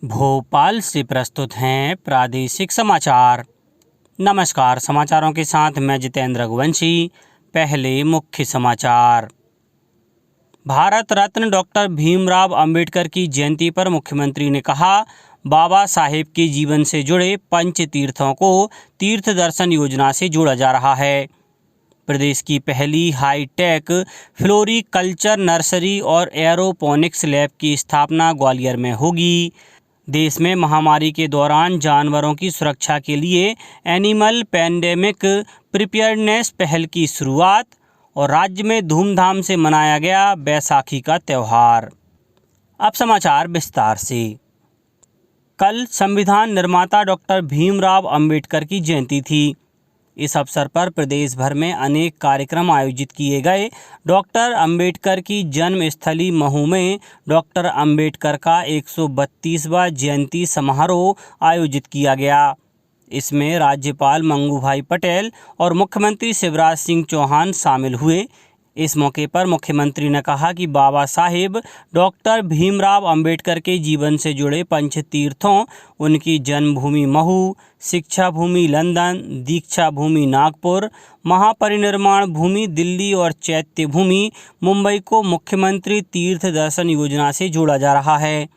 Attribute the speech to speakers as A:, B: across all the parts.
A: भोपाल से प्रस्तुत हैं प्रादेशिक समाचार। नमस्कार, समाचारों के साथ मैं जितेंद्र रघुवंशी। पहले मुख्य समाचार। भारत रत्न डॉक्टर भीमराव अंबेडकर की जयंती पर मुख्यमंत्री ने कहा, बाबा साहेब के जीवन से जुड़े पंच तीर्थों को तीर्थ दर्शन योजना से जोड़ा जा रहा है। प्रदेश की पहली हाईटेक फ्लोरीकल्चर नर्सरी और एरोपोनिक्स लैब की स्थापना ग्वालियर में होगी। देश में महामारी के दौरान जानवरों की सुरक्षा के लिए एनिमल पैंडेमिक प्रिपेयर्डनेस पहल की शुरुआत और राज्य में धूमधाम से मनाया गया बैसाखी का त्यौहार। अब समाचार विस्तार से। कल संविधान निर्माता डॉक्टर भीमराव अंबेडकर की जयंती थी। इस अवसर पर प्रदेश भर में अनेक कार्यक्रम आयोजित किए गए। डॉक्टर अंबेडकर की जन्मस्थली महू में डॉक्टर अंबेडकर का 132वां जयंती समारोह आयोजित किया गया। इसमें राज्यपाल मंगूभाई पटेल और मुख्यमंत्री शिवराज सिंह चौहान शामिल हुए। इस मौके पर मुख्यमंत्री ने कहा कि बाबा साहेब डॉक्टर भीमराव अंबेडकर के जीवन से जुड़े पंच तीर्थों, उनकी जन्मभूमि महू, शिक्षा भूमि लंदन, दीक्षा भूमि नागपुर, महापरिनिर्वाण भूमि दिल्ली और चैत्य भूमि मुंबई को मुख्यमंत्री तीर्थ दर्शन योजना से जोड़ा जा रहा है।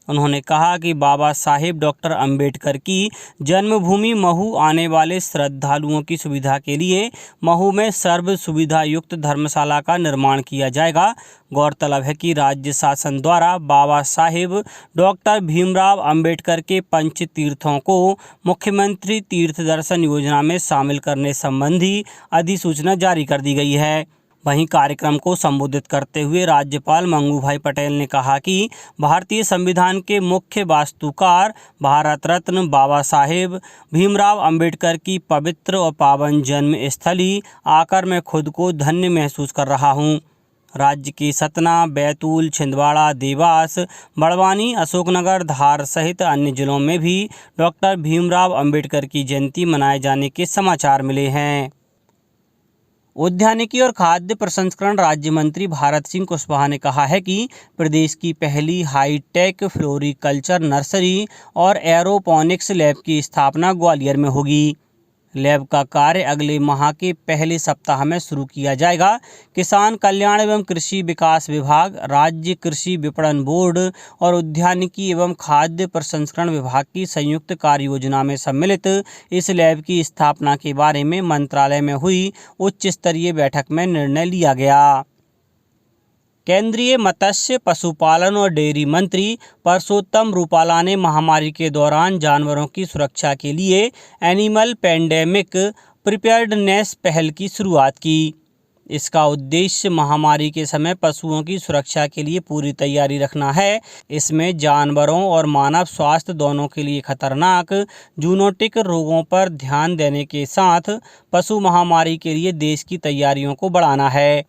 A: उन्होंने कहा कि बाबा साहेब डॉक्टर अंबेडकर की जन्मभूमि महू आने वाले श्रद्धालुओं की सुविधा के लिए महू में सर्व सुविधा युक्त धर्मशाला का निर्माण किया जाएगा। गौरतलब है कि राज्य शासन द्वारा बाबा साहेब डॉक्टर भीमराव अंबेडकर के पंच तीर्थों को मुख्यमंत्री तीर्थ दर्शन योजना में शामिल करने संबंधी अधिसूचना जारी कर दी गई है। वहीं कार्यक्रम को संबोधित करते हुए राज्यपाल मंगूभाई पटेल ने कहा कि भारतीय संविधान के मुख्य वास्तुकार भारत रत्न बाबा साहेब भीमराव अंबेडकर की पवित्र और पावन जन्म स्थली आकर मैं खुद को धन्य महसूस कर रहा हूं। राज्य के सतना, बैतूल, छिंदवाड़ा, देवास, बड़वानी, अशोकनगर, धार सहित अन्य जिलों में भी डॉक्टर भीमराव अंबेडकर की जयंती मनाए जाने के समाचार मिले हैं। उद्यानिकी और खाद्य प्रसंस्करण राज्य मंत्री भारत सिंह कुशवाहा ने कहा है कि प्रदेश की पहली हाईटेक फ्लोरीकल्चर नर्सरी और एरोपोनिक्स लैब की स्थापना ग्वालियर में होगी। लैब का कार्य अगले माह के पहले सप्ताह में शुरू किया जाएगा। किसान कल्याण एवं कृषि विकास विभाग, राज्य कृषि विपणन बोर्ड और उद्यानिकी एवं खाद्य प्रसंस्करण विभाग की संयुक्त कार्य योजना में सम्मिलित इस लैब की स्थापना के बारे में मंत्रालय में हुई उच्च स्तरीय बैठक में निर्णय लिया गया। केंद्रीय मत्स्य, पशुपालन और डेयरी मंत्री परसोत्तम रूपाला ने महामारी के दौरान जानवरों की सुरक्षा के लिए एनिमल पैंडेमिक प्रिपेयर्डनेस पहल की शुरुआत की। इसका उद्देश्य महामारी के समय पशुओं की सुरक्षा के लिए पूरी तैयारी रखना है। इसमें जानवरों और मानव स्वास्थ्य दोनों के लिए खतरनाक जूनोटिक रोगों पर ध्यान देने के साथ पशु महामारी के लिए देश की तैयारियों को बढ़ाना है।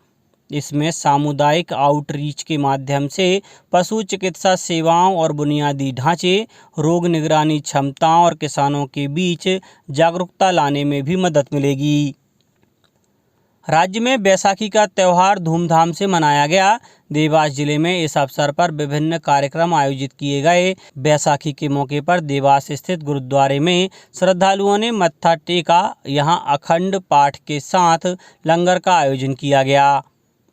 A: इसमें सामुदायिक आउटरीच के माध्यम से पशु चिकित्सा सेवाओं और बुनियादी ढांचे, रोग निगरानी क्षमताओं और किसानों के बीच जागरूकता लाने में भी मदद मिलेगी। राज्य में बैसाखी का त्यौहार धूमधाम से मनाया गया। देवास जिले में इस अवसर पर विभिन्न कार्यक्रम आयोजित किए गए। बैसाखी के मौके पर देवास स्थित गुरुद्वारे में श्रद्धालुओं ने मत्था टेका। यहां अखंड पाठ के साथ लंगर का आयोजन किया गया।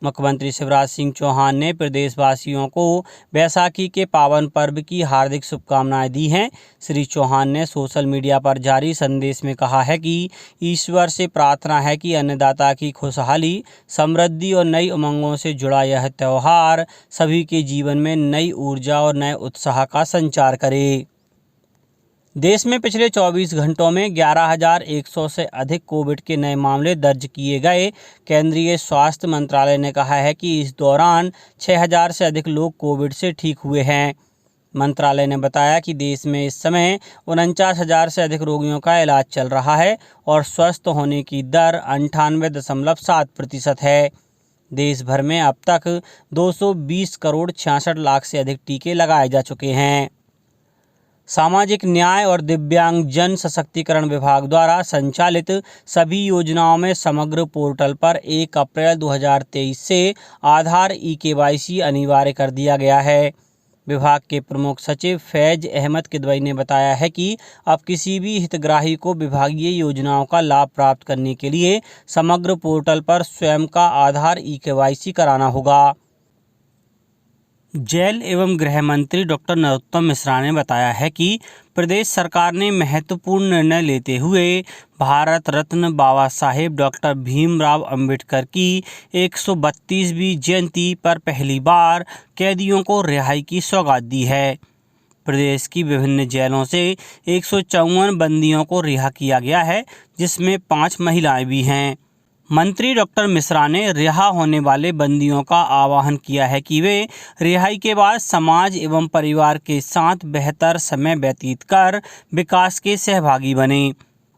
A: मुख्यमंत्री शिवराज सिंह चौहान ने प्रदेशवासियों को बैसाखी के पावन पर्व की हार्दिक शुभकामनाएं दी हैं। श्री चौहान ने सोशल मीडिया पर जारी संदेश में कहा है कि ईश्वर से प्रार्थना है कि अन्नदाता की खुशहाली, समृद्धि और नई उमंगों से जुड़ा यह त्यौहार सभी के जीवन में नई ऊर्जा और नए उत्साह का संचार करे। देश में पिछले 24 घंटों में 11,100 से अधिक कोविड के नए मामले दर्ज किए गए। केंद्रीय स्वास्थ्य मंत्रालय ने कहा है कि इस दौरान 6,000 से अधिक लोग कोविड से ठीक हुए हैं। मंत्रालय ने बताया कि देश में इस समय 49,000 से अधिक रोगियों का इलाज चल रहा है और स्वस्थ होने की दर 98.7% है। देश भर में अब तक 220 करोड़ 66 लाख से अधिक टीके लगाए जा चुके हैं। सामाजिक न्याय और दिव्यांगजन सशक्तिकरण विभाग द्वारा संचालित सभी योजनाओं में समग्र पोर्टल पर 1 अप्रैल 2023 से आधार ई-केवाईसी अनिवार्य कर दिया गया है। विभाग के प्रमुख सचिव फैज अहमद किदवई ने बताया है कि अब किसी भी हितग्राही को विभागीय योजनाओं का लाभ प्राप्त करने के लिए समग्र पोर्टल पर स्वयं का आधार ई-केवाईसी कराना होगा। जेल एवं गृह मंत्री डॉक्टर नरोत्तम मिश्रा ने बताया है कि प्रदेश सरकार ने महत्वपूर्ण निर्णय लेते हुए भारत रत्न बाबा साहेब डॉक्टर भीमराव अंबेडकर की 132वीं जयंती पर पहली बार कैदियों को रिहाई की सौगात दी है। प्रदेश की विभिन्न जेलों से 154 बंदियों को रिहा किया गया है, जिसमें 5 महिलाएं भी हैं। मंत्री डॉक्टर मिश्रा ने रिहा होने वाले बंदियों का आह्वान किया है कि वे रिहाई के बाद समाज एवं परिवार के साथ बेहतर समय व्यतीत कर विकास के सहभागी बने।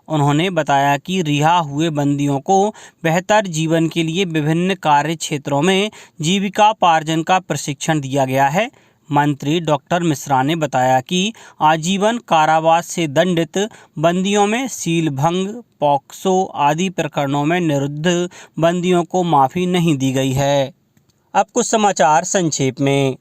A: उन्होंने बताया कि रिहा हुए बंदियों को बेहतर जीवन के लिए विभिन्न कार्य क्षेत्रों में जीविकापार्जन का प्रशिक्षण दिया गया है। मंत्री डॉक्टर मिश्रा ने बताया कि आजीवन कारावास से दंडित बंदियों में सीलभंग, पॉक्सो आदि प्रकरणों में निरुद्ध बंदियों को माफ़ी नहीं दी गई है। अब कुछ समाचार संक्षेप में।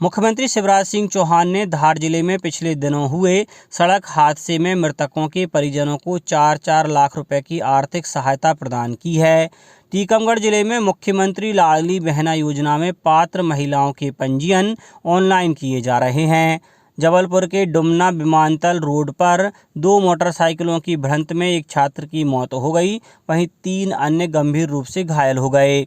A: मुख्यमंत्री शिवराज सिंह चौहान ने धार जिले में पिछले दिनों हुए सड़क हादसे में मृतकों के परिजनों को 4-4 लाख रुपए की आर्थिक सहायता प्रदान की है। टीकमगढ़ जिले में मुख्यमंत्री लाडली बहना योजना में पात्र महिलाओं के पंजीयन ऑनलाइन किए जा रहे हैं। जबलपुर के डुमना विमानतल रोड पर 2 मोटरसाइकिलों की भिड़ंत में एक छात्र की मौत हो गई, वहीं 3 अन्य गंभीर रूप से घायल हो गए।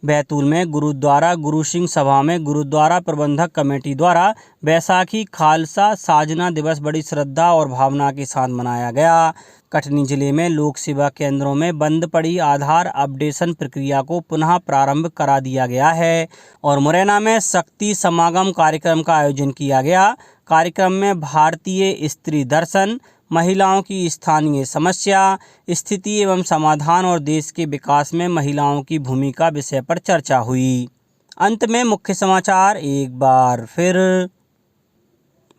A: बैतूल में गुरुद्वारा गुरु सिंह सभा में गुरुद्वारा प्रबंधक कमेटी द्वारा बैसाखी खालसा साजना दिवस बड़ी श्रद्धा और भावना के साथ मनाया गया। कटनी जिले में लोक सेवा केंद्रों में बंद पड़ी आधार अपडेशन प्रक्रिया को पुनः प्रारंभ करा दिया गया है। और मुरैना में शक्ति समागम कार्यक्रम का आयोजन किया गया। कार्यक्रम में भारतीय स्त्री दर्शन, महिलाओं की स्थानीय समस्या, स्थिति एवं समाधान और देश के विकास में महिलाओं की भूमिका विषय पर चर्चा हुई। अंत में मुख्य समाचार एक बार फिर।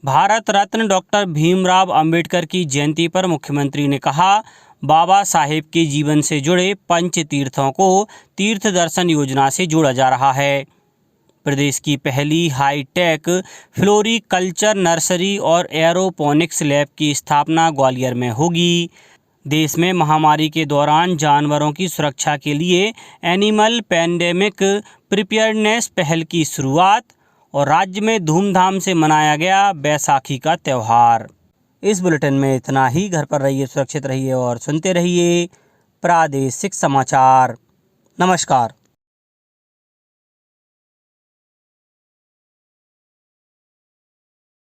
A: भारत रत्न डॉक्टर भीमराव अंबेडकर की जयंती पर मुख्यमंत्री ने कहा, बाबा साहेब के जीवन से जुड़े पंच तीर्थों को तीर्थ दर्शन योजना से जोड़ा जा रहा है। प्रदेश की पहली हाईटेक फ्लोरीकल्चर नर्सरी और एरोपोनिक्स लैब की स्थापना ग्वालियर में होगी। देश में महामारी के दौरान जानवरों की सुरक्षा के लिए एनिमल पैंडेमिक प्रिपेयर्डनेस पहल की शुरुआत और राज्य में धूमधाम से मनाया गया बैसाखी का त्यौहार। इस बुलेटिन में इतना ही। घर पर रहिए, सुरक्षित रहिए और सुनते रहिए प्रादेशिक समाचार। नमस्कार।